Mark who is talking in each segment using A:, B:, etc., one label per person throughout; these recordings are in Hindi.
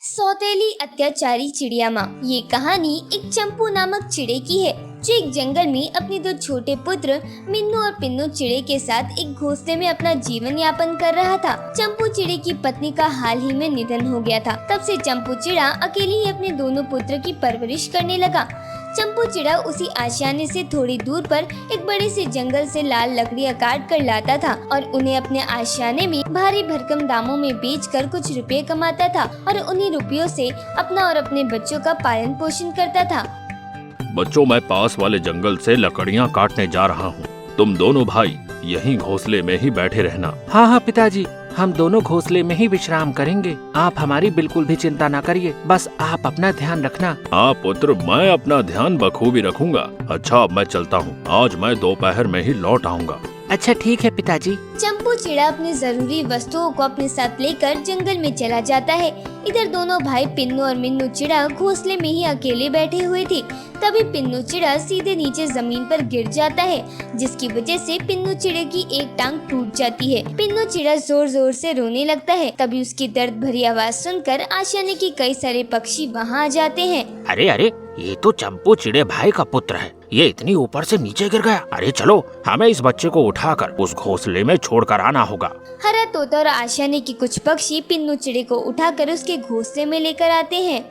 A: सौतेली अत्याचारी चिड़िया माँ। ये कहानी एक चंपू नामक चिड़े की है जो एक जंगल में अपने दो छोटे पुत्र मिन्नू और पिन्नू चिड़े के साथ एक घोंसले में अपना जीवन यापन कर रहा था। चंपू चिड़े की पत्नी का हाल ही में निधन हो गया था। तब से चंपू चिड़ा अकेले ही अपने दोनों पुत्र की परवरिश करने लगा। चंपू चिड़ा उसी आशियाने से थोड़ी दूर पर एक बड़े से जंगल से लाल लकड़ियाँ काट कर लाता था और उन्हें अपने आशियाने में भारी भरकम दामों में बेचकर कुछ रुपए कमाता था और उन्हीं रुपयों से अपना और अपने बच्चों का पालन पोषण करता था।
B: बच्चों, मैं पास वाले जंगल से लकड़ियाँ काटने जा रहा हूँ। तुम दोनों भाई यहीं घोंसले में ही बैठे रहना।
C: हाँ पिताजी, हम दोनों घोंसले में ही विश्राम करेंगे। आप हमारी बिल्कुल भी चिंता न करिए, बस आप अपना ध्यान रखना।
B: हाँ पुत्र, मैं अपना ध्यान बखूबी रखूंगा। अच्छा, अब मैं चलता हूँ। आज मैं दोपहर में ही लौट आऊँगा।
C: अच्छा ठीक है पिताजी।
A: चंपू चिड़ा अपनी जरूरी वस्तुओं को अपने साथ लेकर जंगल में चला जाता है। इधर दोनों भाई पिन्नू और मिन्नू चिड़ा घोंसले में ही अकेले बैठे हुए थे। तभी पिन्नू चिड़ा सीधे नीचे जमीन पर गिर जाता है, जिसकी वजह से पिन्नू चिड़े की एक टांग टूट जाती है। पिन्नू चिड़ा जोर जोर से रोने लगता है। तभी उसकी दर्द भरी आवाज सुनकर आशियाने के कई सारे पक्षी वहाँ आ जाते हैं।
C: अरे अरे, ये तो चंपू चिड़े भाई का पुत्र है। ये इतनी ऊपर से नीचे गिर गया। अरे चलो, हमें इस बच्चे को उठाकर उस घोंसले में छोड़कर आना होगा।
A: हरा तोता और आशियाने के कुछ पक्षी पिन्नू चिड़े को उठाकर उसके घोंसले में लेकर आते हैं।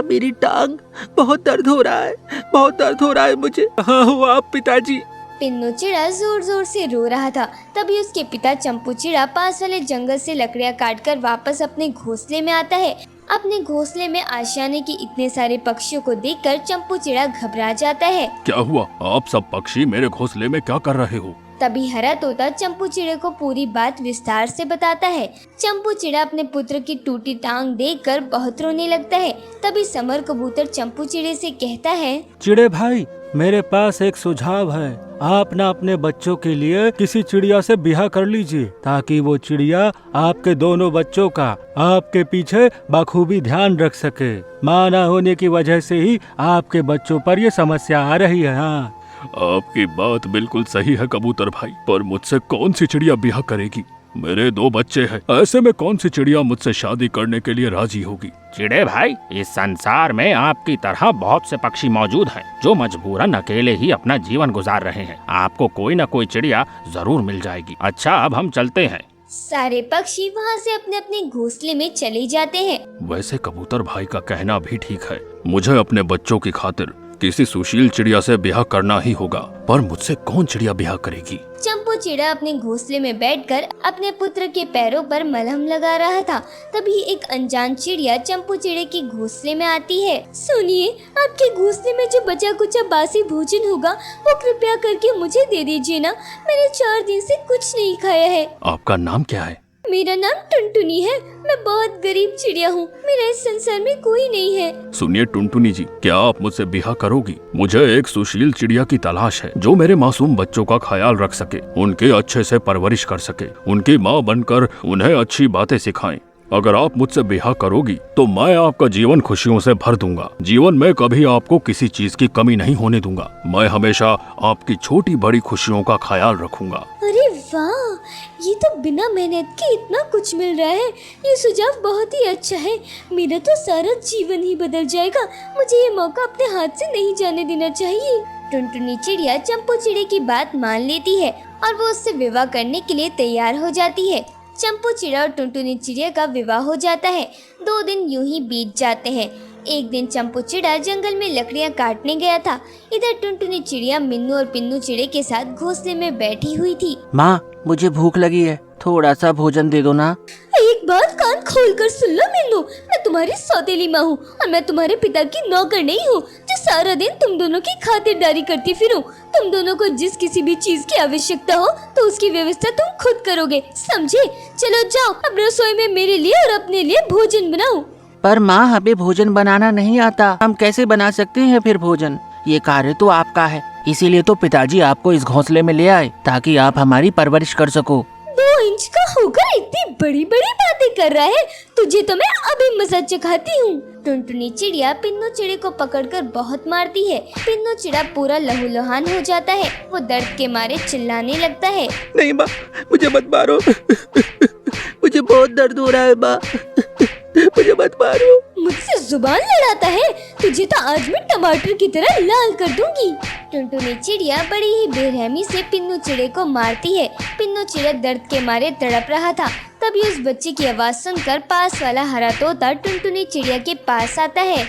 C: मेरी टांग, बहुत दर्द हो रहा है, बहुत दर्द हो रहा है मुझे। हाँ हुआ आप पिताजी।
A: पिन्नू चिड़ा जोर जोर से रो रहा था। तभी उसके पिता चंपू चिड़ा पास वाले जंगल से लकड़ियाँ काटकर वापस अपने घोंसले में आता है। अपने घोंसले में आशियाने के इतने सारे पक्षियों को देखकर चंपू चिड़ा घबरा जाता है।
B: क्या हुआ? आप सब पक्षी मेरे घोंसले में क्या कर रहे हो?
A: तभी हरा तोता चंपू चिड़े को पूरी बात विस्तार से बताता है। चंपू चिड़ा अपने पुत्र की टूटी टांग देखकर बहुत रोने लगता है। तभी समर कबूतर चंपू चिड़े से कहता है,
D: चिड़े भाई, मेरे पास एक सुझाव है। आप ना अपने बच्चों के लिए किसी चिड़िया से ब्याह कर लीजिए, ताकि वो चिड़िया आपके दोनों बच्चों का आपके पीछे बखूबी ध्यान रख सके। माँ न होने की वजह से ही आपके बच्चों पर ये समस्या आ रही है। हाँ,
B: आपकी बात बिल्कुल सही है कबूतर भाई, पर मुझसे कौन सी चिड़िया ब्याह करेगी? मेरे दो बच्चे हैं, ऐसे में कौन सी चिड़िया मुझसे शादी करने के लिए राजी होगी?
C: चिड़े भाई, इस संसार में आपकी तरह बहुत से पक्षी मौजूद हैं जो मजबूरन अकेले ही अपना जीवन गुजार रहे हैं। आपको कोई न कोई चिड़िया जरूर मिल जाएगी। अच्छा, अब हम चलते हैं।
A: सारे पक्षी वहाँ से अपने अपने घोंसले में चले जाते हैं।
B: वैसे कबूतर भाई का कहना भी ठीक है। मुझे अपने बच्चों की खातिर किसी सुशील चिड़िया से ब्याह करना ही होगा, पर मुझसे कौन चिड़िया ब्याह करेगी?
A: चंपू चिड़ा अपने घोंसले में बैठकर अपने पुत्र के पैरों पर मलहम लगा रहा था। तभी एक अनजान चिड़िया चंपू चिड़े के घोंसले में आती है। सुनिए, आपके घोंसले में जो बचा कुचा बासी भोजन होगा वो कृपया करके मुझे दे दीजिए ना। मैंने 4 दिन से कुछ नहीं खाया है।
B: आपका नाम क्या है?
A: मेरा नाम टुनटुनी है। मैं बहुत गरीब चिड़िया हूँ। मेरा इस संसार में कोई नहीं है।
B: सुनिए टुनटुनी जी, क्या आप मुझसे ब्याह करोगी? मुझे एक सुशील चिड़िया की तलाश है जो मेरे मासूम बच्चों का ख्याल रख सके, उनके अच्छे से परवरिश कर सके, उनकी माँ बनकर उन्हें अच्छी बातें सिखाएं। अगर आप मुझसे ब्याह करोगी तो मैं आपका जीवन खुशियों से भर दूंगा। जीवन में कभी आपको किसी चीज की कमी नहीं होने दूंगा। मैं हमेशा आपकी छोटी बड़ी खुशियों का ख्याल रखूंगा।
A: अरे वाह, ये तो बिना मेहनत के इतना कुछ मिल रहा है। ये सुझाव बहुत ही अच्छा है। मेरा तो सारा जीवन ही बदल जाएगा। मुझे ये मौका अपने हाथ से नहीं जाने देना चाहिए। टुनटुनी चिड़िया चंपू चिड़े की बात मान लेती है और वो उससे विवाह करने के लिए तैयार हो जाती है। चंपू चिड़ा और टुनटुनी चिड़िया का विवाह हो जाता है। 2 दिन यूं ही बीत जाते हैं। एक दिन चंपू चिड़ा जंगल में लकड़ियां काटने गया था। इधर टुनटुनी चिड़िया मिन्नू और पिन्नू चिड़े के साथ घोंसले में बैठी हुई थी।
C: माँ, मुझे भूख लगी है, थोड़ा सा भोजन दे दो ना।
A: एक बात कान खोल कर सुन लो मिन्नू, मैं तुम्हारी सौतेली माँ हूँ और मैं तुम्हारे पिता की नौकर नहीं हूँ जो सारा दिन तुम दोनों की खातिरदारी करती फिरूं। तुम दोनों को जिस किसी भी चीज की आवश्यकता हो तो उसकी व्यवस्था तुम खुद करोगे, समझे? चलो जाओ, अब रसोई में मेरे लिए और अपने लिए भोजन बनाओ।
C: पर माँ, हमें भोजन बनाना नहीं आता। हम कैसे बना सकते हैं फिर भोजन? ये कार्य तो आपका है, इसीलिए तो पिताजी आपको इस घोंसले में ले आए ताकि आप हमारी परवरिश कर सको।
A: 2 इंच का होकर इतनी बड़ी बड़ी बातें कर रहा है। तुझे तो मैं अभी मजा चखाती हूँ। टुनटुनी चिड़िया पिन्नू चिड़े को पकड़कर बहुत मारती है। पिन्नू चिड़ा पूरा लहूलुहान हो जाता है। वो दर्द के मारे चिल्लाने लगता है।
C: नहीं माँ, मुझे मत मारो।
E: मुझे बहुत दर्द हो रहा है माँ। मुझे मत मारो।
A: मुझसे जुबान लड़ाता है, तुझे तो आज मैं टमाटर की तरह लाल कर दूंगी। टुनटुनी चिड़िया बड़ी ही बेरहमी से पिन्नू चिड़े को मारती है। पिन्नू चिड़िया दर्द के मारे तड़प रहा था। तभी उस बच्चे की आवाज सुनकर पास वाला हरा तोता टुनटुनी चिड़िया के पास आता है।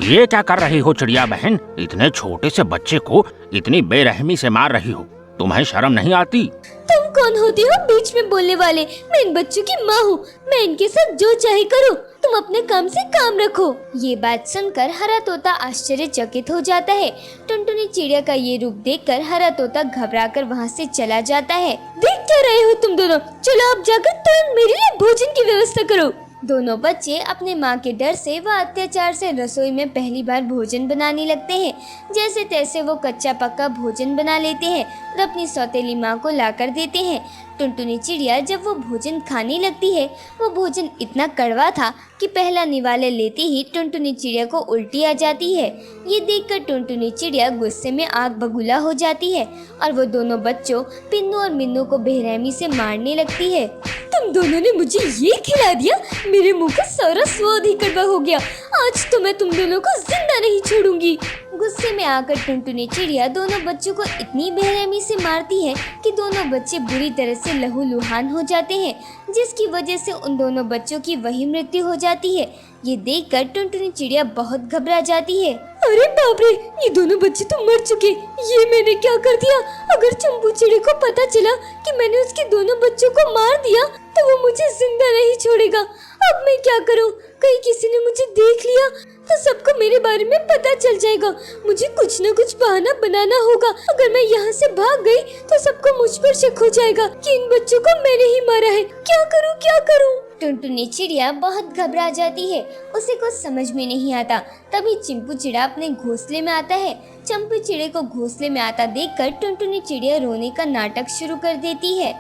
C: ये क्या कर रही हो चिड़िया बहन? इतने छोटे से बच्चे को इतनी बेरहमी से मार रही हो, तुम्हें शर्म नहीं आती?
A: तुम कौन होती हो बीच में बोलने वाले? मैं इन बच्चों की माँ हूँ, मैं इनके साथ जो चाहे करूँ, तुम अपने काम से काम रखो। ये बात सुनकर हरा तोता आश्चर्यचकित हो जाता है। टुनटुनी चिड़िया का ये रूप देखकर हरा तोता घबराकर वहाँ से चला जाता है। देख क्या रहे हो तुम दोनों? चलो अब जाकर तुरंत मेरे लिए भोजन की व्यवस्था करो। दोनों बच्चे अपने माँ के डर से व अत्याचार से रसोई में पहली बार भोजन बनाने लगते हैं। जैसे तैसे वो कच्चा पक्का भोजन बना लेते हैं और अपनी सौतेली माँ को लाकर देते हैं। टुनटुनी चिड़िया जब वो भोजन खाने लगती है, वो भोजन इतना कड़वा था कि पहला निवाले लेते ही टुनटुनी चिड़िया को उल्टी आ जाती है। ये देखकर टुनटुनी चिड़िया गुस्से में आग बबूला हो जाती है और वो दोनों बच्चों पिन्नू और मिन्नू को बेरहमी से मारने लगती है। तुम दोनों ने मुझे ये खिला दिया, मेरे मुंह का सारा स्वाद ही कड़वा हो गया। आज तो मैं तुम दोनों को जिंदा नहीं छोड़ूंगी। गुस्से में आकर टुनटुनी चिड़िया दोनों बच्चों को इतनी बेरहमी से मारती है कि दोनों बच्चे बुरी तरह से लहूलुहान हो जाते हैं, जिसकी वजह से उन दोनों बच्चों की वही मृत्यु हो जाती है। ये देखकर टुनटुनी चिड़िया बहुत घबरा जाती है। अरे बाप रे, ये दोनों बच्चे तो मर चुके, ये मैंने क्या कर दिया? अगर चंपू चिड़ी को पता चला कि मैंने उसके दोनों बच्चों को मार दिया तो वो मुझे जिंदा नहीं छोड़ेगा। अब मैं क्या करूं? कहीं किसी ने मुझे देख लिया तो सबको मेरे बारे में पता चल जाएगा। मुझे कुछ न कुछ बहाना बनाना होगा। अगर मैं यहाँ से भाग गई तो सबको मुझ पर शक हो जाएगा कि इन बच्चों को मैंने ही मारा है। क्या करूँ क्या करूँ? टुनटुनी चिड़िया बहुत घबरा जाती है, उसे कुछ समझ में नहीं आता। तभी चिंपू चिड़ा अपने घोंसले में आता है। चंपू चिड़े को घोंसले में आता देखकर टुनटुनी चिड़िया रोने का नाटक शुरू कर देती है।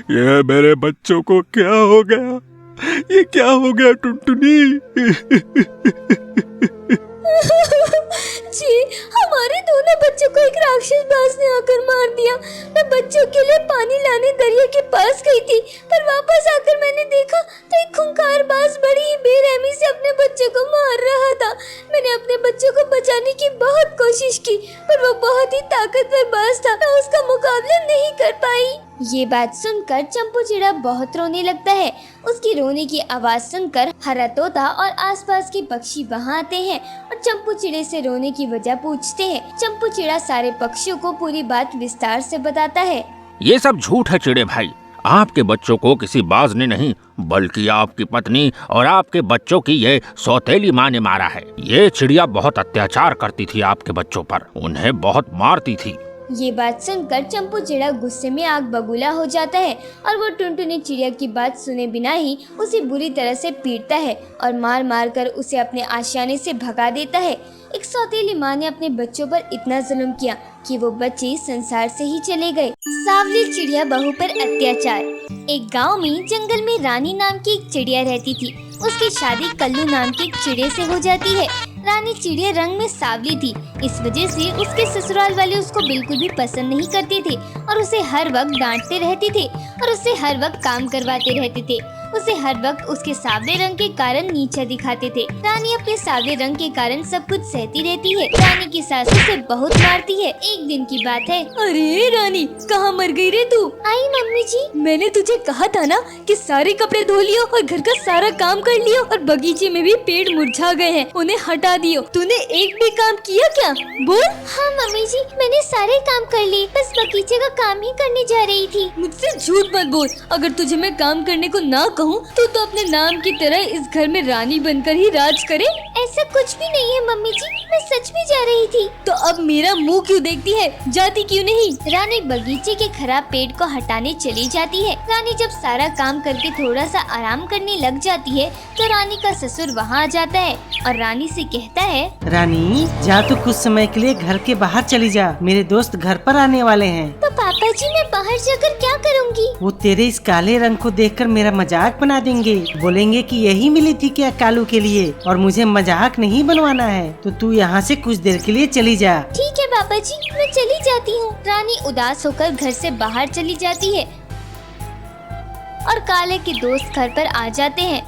B: ये मेरे बच्चों को क्या हो गया? ये क्या हो गया टुनटुनी?
A: जी, हमारे दोनों बच्चों को एक राक्षस बाज ने आकर मार दिया। मैं बच्चों के लिए पानी लाने दरिया के पास गई थी, पर वापस आकर मैंने देखा तो एक खूंखार बाज बड़ी ही बेरहमी से अपने बच्चों को मार रहा था। मैंने अपने बच्चों को बचाने की बहुत कोशिश की, पर वो बहुत ही ताकतवर बाज था, मैं उसका मुकाबला नहीं कर पाई। ये बात सुनकर चंपू चिड़ा बहुत रोने लगता है। उसकी रोने की आवाज सुनकर हरा तोता और आसपास के पक्षी वहाँ आते हैं और चंपू चिड़े से रोने की वजह पूछते हैं। चंपू चिड़ा सारे पक्षियों को पूरी बात विस्तार से बताता है।
C: ये सब झूठ है चिड़े भाई, आपके बच्चों को किसी बाज ने नहीं बल्कि आपकी पत्नी और आपके बच्चों की ये सौतेली माँ ने मारा है। ये चिड़िया बहुत अत्याचार करती थी आपके बच्चों पर, उन्हें बहुत मारती थी।
A: ये बात सुनकर चंपू चिड़ा गुस्से में आग बबूला हो जाता है और वो टुनटुनी चिड़िया की बात सुने बिना ही उसे बुरी तरह से पीटता है और मार मार कर उसे अपने आशियाने से भगा देता है। एक सौतेली माँ ने अपने बच्चों पर इतना जुल्म किया कि वो बच्चे संसार से ही चले गए। सांवली चिड़िया बहू पर अत्याचार। एक गांव में जंगल में रानी नाम की एक चिड़िया रहती थी। उसकी शादी कल्लू नाम के एक चिड़िया से हो जाती है। रानी चिड़िया रंग में सांवली थी, इस वजह से उसके ससुराल वाले उसको बिल्कुल भी पसंद नहीं करते थे और उसे हर वक्त डांटते रहते थे और उससे हर वक्त काम करवाते रहते थे। उसे हर वक्त उसके सांवले रंग के कारण नीचा दिखाते थे। रानी अपने सांवले रंग के कारण सब कुछ सहती रहती है। रानी की सास उसे बहुत मारती है। एक दिन की बात है। अरे रानी, कहाँ मर गई रे तू? आई मम्मी जी। मैंने तुझे कहा था ना कि सारे कपड़े धो लियो और घर का सारा काम कर लियो और बगीचे में भी पेड़ मुरझा गए हैं, उन्हें हटा दियो। तूने एक भी काम किया क्या? बोल। हाँ मम्मी जी, मैंने सारे काम कर लिए, बस बगीचे का काम ही करने जा रही थी। मुझसे झूठ मत बोल। अगर तुझे मैं काम करने को ना कहूँ तो अपने नाम की तरह इस घर में रानी बनकर ही राज करे। ऐसा कुछ भी नहीं है मम्मी जी, मैं सच में जा रही थी। तो अब मेरा मुंह क्यों देखती है? जाती क्यों नहीं? रानी बगीचे के खराब पेड़ को हटाने चली जाती है। रानी जब सारा काम करके थोड़ा सा आराम करने लग जाती है तो रानी का ससुर वहाँ आ जाता है और रानी से कहता है,
E: रानी जा तो कुछ समय के लिए घर के बाहर चली जा, मेरे दोस्त घर पर आने वाले हैं।
A: तो पापा जी मैं बाहर जाकर क्या करूँगी?
E: वो तेरे इस काले रंग को देखकर मेरा मजाक बना देंगे, बोलेंगे कि यही मिली थी क्या कालू के लिए और मुझे मजाक नहीं बनवाना है। तो तू यहाँ से कुछ देर के लिए चली जा।
A: ठीक है पापा जी, मैं चली जाती हूँ। रानी उदास होकर घर से बाहर चली जाती है। और काले के दोस्त घर पर आ जाते हैं।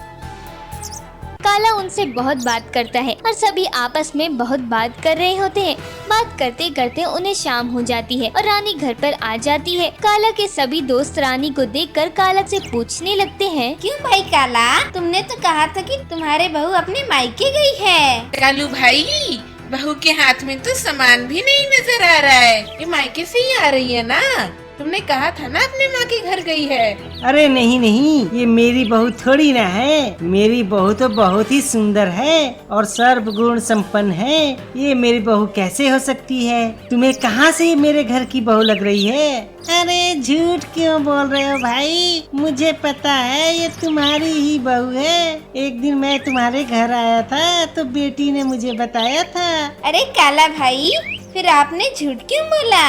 A: काला उनसे बहुत बात करता है और सभी आपस में बहुत बात कर रहे होते हैं। बात करते करते उन्हें शाम हो जाती है और रानी घर पर आ जाती है। काला के सभी दोस्त रानी को देखकर काला से पूछने लगते हैं,
F: क्यों भाई काला, तुमने तो कहा था कि तुम्हारे बहू अपने मायके गई है।
G: कालू भाई, बहू के हाथ में तो सामान भी नहीं नजर आ रहा है। ये मायके से ही आ रही है ना? तुमने कहा था ना अपने माँ के घर गई है।
E: अरे नहीं नहीं, ये मेरी बहू थोड़ी ना है। मेरी बहू तो बहुत ही सुंदर है और सर्वगुण संपन्न है। ये मेरी बहू कैसे हो सकती है? तुम्हें कहाँ से मेरे घर की बहू लग रही है? अरे झूठ क्यों बोल रहे हो भाई? मुझे पता है ये तुम्हारी ही बहू है। एक दिन मैं तुम्हारे घर आया था तो बेटी ने मुझे बताया था।
F: अरे काला भाई, फिर आपने झूठ क्यों बोला?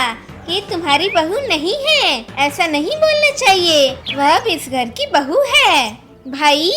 F: ये तुम्हारी बहू नहीं है, ऐसा नहीं बोलना चाहिए। वह अब इस घर की बहू है। भाई,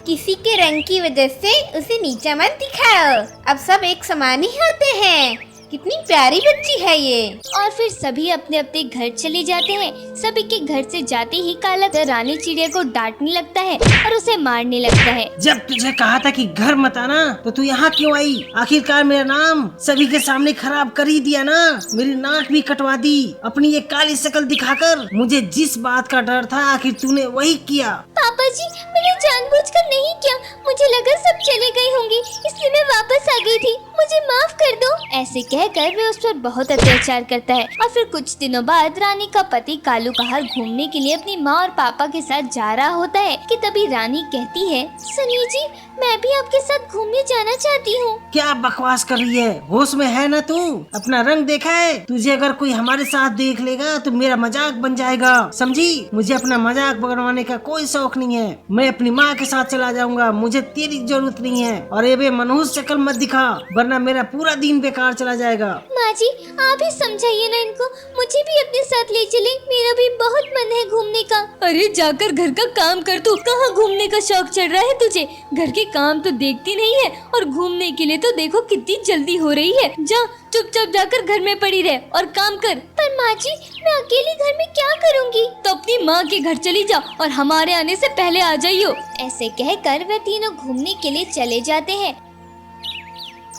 F: किसी के रंग की वजह से उसे नीचा मत दिखाओ। अब सब एक समान ही होते हैं। कितनी प्यारी बच्ची है ये।
A: और फिर सभी अपने अपने घर चले जाते हैं। सभी के घर से जाते ही काला रानी चिड़िया को डांटने लगता है और उसे मारने लगता है।
E: जब तुझे कहा था कि घर मत आना तो तू यहाँ क्यों आई? आखिरकार मेरा नाम सभी के सामने खराब कर ही दिया ना। मेरी नाक भी कटवा दी अपनी ये काली शक्ल दिखाकर। मुझे जिस बात का डर था आखिर तूने वही किया।
A: पापा जी, मैंने जानबूझकर नहीं किया। मुझे लगा सब चले गए होंगे, इसलिए मैं वापस आ गई थी। मुझे माफ कर दो। ऐसे कहकर वे उस पर बहुत अत्याचार करता है। और फिर कुछ दिनों बाद रानी का पति कालू बाहर घूमने के लिए अपनी माँ और पापा के साथ जा रहा होता है कि तभी रानी कहती है, सनी जी, मैं भी आपके साथ घूमने जाना चाहती हूँ।
E: क्या बकवास कर रही है? होश में है ना तू? अपना रंग देखा है? तुझे अगर कोई हमारे साथ देख लेगा तो मेरा मजाक बन जाएगा, समझी? मुझे अपना मजाक बनवाने का कोई शौक नहीं है। मैं अपनी माँ के साथ चला जाऊंगा। मुझे तेरी जरूरत नहीं है। और ये बेमनहूस शक्ल मत दिखा, वरना मेरा पूरा दिन बेकार चला जाएगा।
A: माँ जी, आप ही समझाइए ना इनको। मुझे भी अपने साथ ले चले, मेरा भी बहुत मन है घूमने का। अरे जाकर घर का काम कर तू। कहाँ घूमने का शौक चढ़ रहा है तुझे? घर के काम तो देखती नहीं है और घूमने के लिए तो देखो कितनी जल्दी हो रही है। जा, चुपचाप जाकर घर में पड़ी रहे और काम कर। पर माँ जी, मैं अकेले घर में क्या करूँगी? तो अपनी माँ के घर चली जा और हमारे आने से पहले आ जाइयो। ऐसे कहकर वे तीनों घूमने के लिए चले जाते हैं।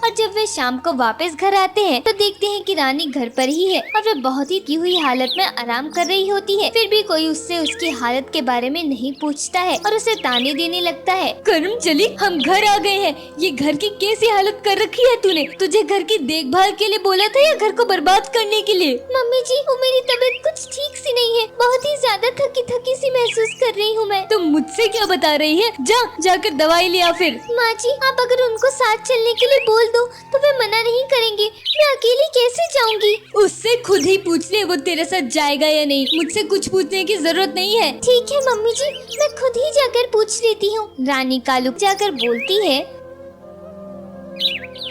A: और जब वे शाम को वापस घर आते हैं तो देखते हैं कि रानी घर पर ही है और वे बहुत ही की हुई हालत में आराम कर रही होती है। फिर भी कोई उससे उसकी हालत के बारे में नहीं पूछता है और उसे ताने देने लगता है। कर्म चली, हम घर आ गए हैं। ये घर की कैसी हालत कर रखी है तूने? तुझे घर की देखभाल के लिए बोला था या घर को बर्बाद करने के लिए? मम्मी जी, वो मेरी तबीयत कुछ ठीक सी नहीं है। बहुत ही ज्यादा थकी थकी सी महसूस कर रही हूँ मैं। तुम मुझसे क्या बता रही है? जाकर दवाई लिया। फिर माँ जी, आप अगर उनको साथ चलने के लिए बोल दो तो वे मना नहीं करेंगे। मैं अकेली कैसे जाऊंगी? उससे खुद ही पूछ ले वो तेरे साथ जाएगा या नहीं। मुझसे कुछ पूछने की जरूरत नहीं है। ठीक है मम्मी जी, मैं खुद ही जाकर पूछ लेती हूँ। रानी कालू जाकर बोलती है,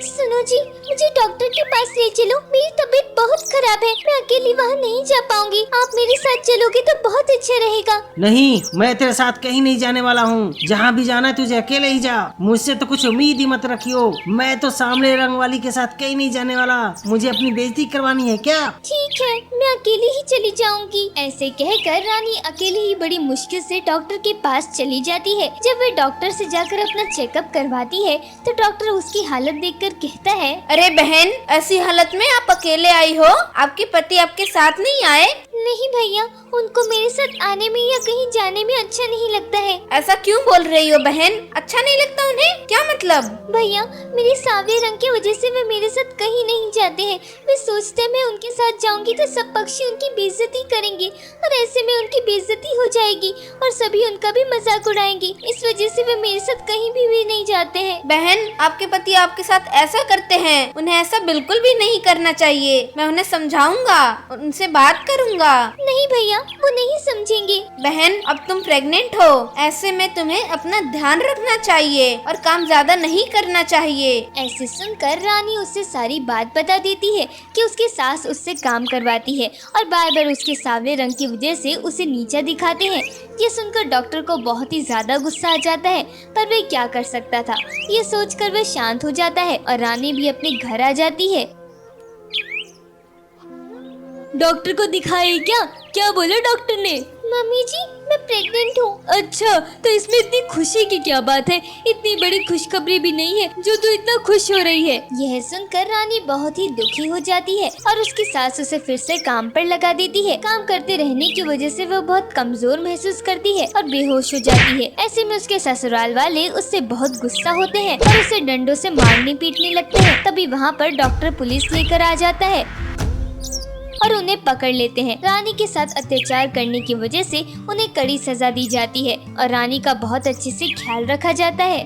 A: सुनो जी, मुझे डॉक्टर के पास ले चलो। मेरी तबीयत बहुत खराब है, मैं अकेली वहाँ नहीं जा पाऊंगी। आप मेरे साथ चलोगे तो बहुत अच्छा रहेगा।
E: नहीं, मैं तेरे साथ कहीं नहीं जाने वाला हूँ। जहाँ भी जाना है तुझे अकेले ही जा। मुझसे तो कुछ उम्मीद ही मत रखियो। मैं तो सामने रंग वाली के साथ कहीं नहीं जाने वाला। मुझे अपनी बेइज्जती करवानी है क्या?
A: ठीक है, मैं अकेली ही चली जाऊंगी। ऐसे कहकर रानी अकेली ही बड़ी मुश्किल से डॉक्टर के पास चली जाती है। जब वे डॉक्टर से जाकर अपना चेकअप करवाती है तो डॉक्टर उसकी हालत देखकर कहता है,
F: अरे बहन, ऐसी हालत में आप अकेले आई हो? आपके पति आपके साथ नहीं आए?
A: नहीं भैया, उनको मेरे साथ आने में या कहीं जाने में अच्छा नहीं लगता है।
F: ऐसा क्यों बोल रही हो बहन? अच्छा नहीं लगता उन्हें? क्या मतलब?
A: भैया, मेरे सांवले रंग की वजह से वे मेरे साथ कहीं नहीं जाते हैं। वे सोचते हैं मैं उनके साथ जाऊंगी तो सब पक्षी उनकी बेइज्जती करेंगे और ऐसे में उनकी बेइज्जती हो जाएगी और सभी उनका भी मजाक उड़ाएंगे। इस वजह से वे मेरे साथ कहीं भी नहीं जाते हैं।
F: बहन, आपके पति आपके साथ ऐसा करते हैं? उन्हें ऐसा बिल्कुल भी नहीं करना चाहिए। मैं उन्हें समझाऊंगा, उनसे बात करूंगा।
A: नहीं भैया, वो नहीं समझेंगे।
F: बहन, अब तुम प्रेग्नेंट हो, ऐसे में तुम्हें अपना ध्यान रखना चाहिए और काम ज्यादा नहीं करना चाहिए।
A: ऐसे सुनकर रानी उससे सारी बात बता देती है कि उसकी सास उससे काम करवाती है और बार बार उसके सांवले रंग की वजह से उसे नीचा दिखाते हैं। ये सुनकर डॉक्टर को बहुत ही ज्यादा गुस्सा आ जाता है, पर वे क्या कर सकता था। ये सोचकर वह शांत हो जाता है और रानी भी अपने घर आ जाती है। डॉक्टर को दिखाई क्या बोला डॉक्टर ने? मम्मी जी, मैं प्रेग्नेंट हूँ। अच्छा, तो इसमें इतनी खुशी की क्या बात है? इतनी बड़ी खुशखबरी भी नहीं है जो तू इतना खुश हो रही है। यह सुनकर रानी बहुत ही दुखी हो जाती है और उसकी सास उसे फिर से काम पर लगा देती है। काम करते रहने की वजह से वो बहुत कमजोर महसूस करती है और बेहोश हो जाती है। ऐसे में उसके ससुराल वाले उससे बहुत गुस्सा होते हैं और उसे डंडों से मारने पीटने लगते हैं। तभी वहाँ पर डॉक्टर पुलिस लेकर आ जाता है और उन्हें पकड़ लेते हैं। रानी के साथ अत्याचार करने की वजह से उन्हें कड़ी सजा दी जाती है और रानी का बहुत अच्छे से ख्याल रखा जाता है।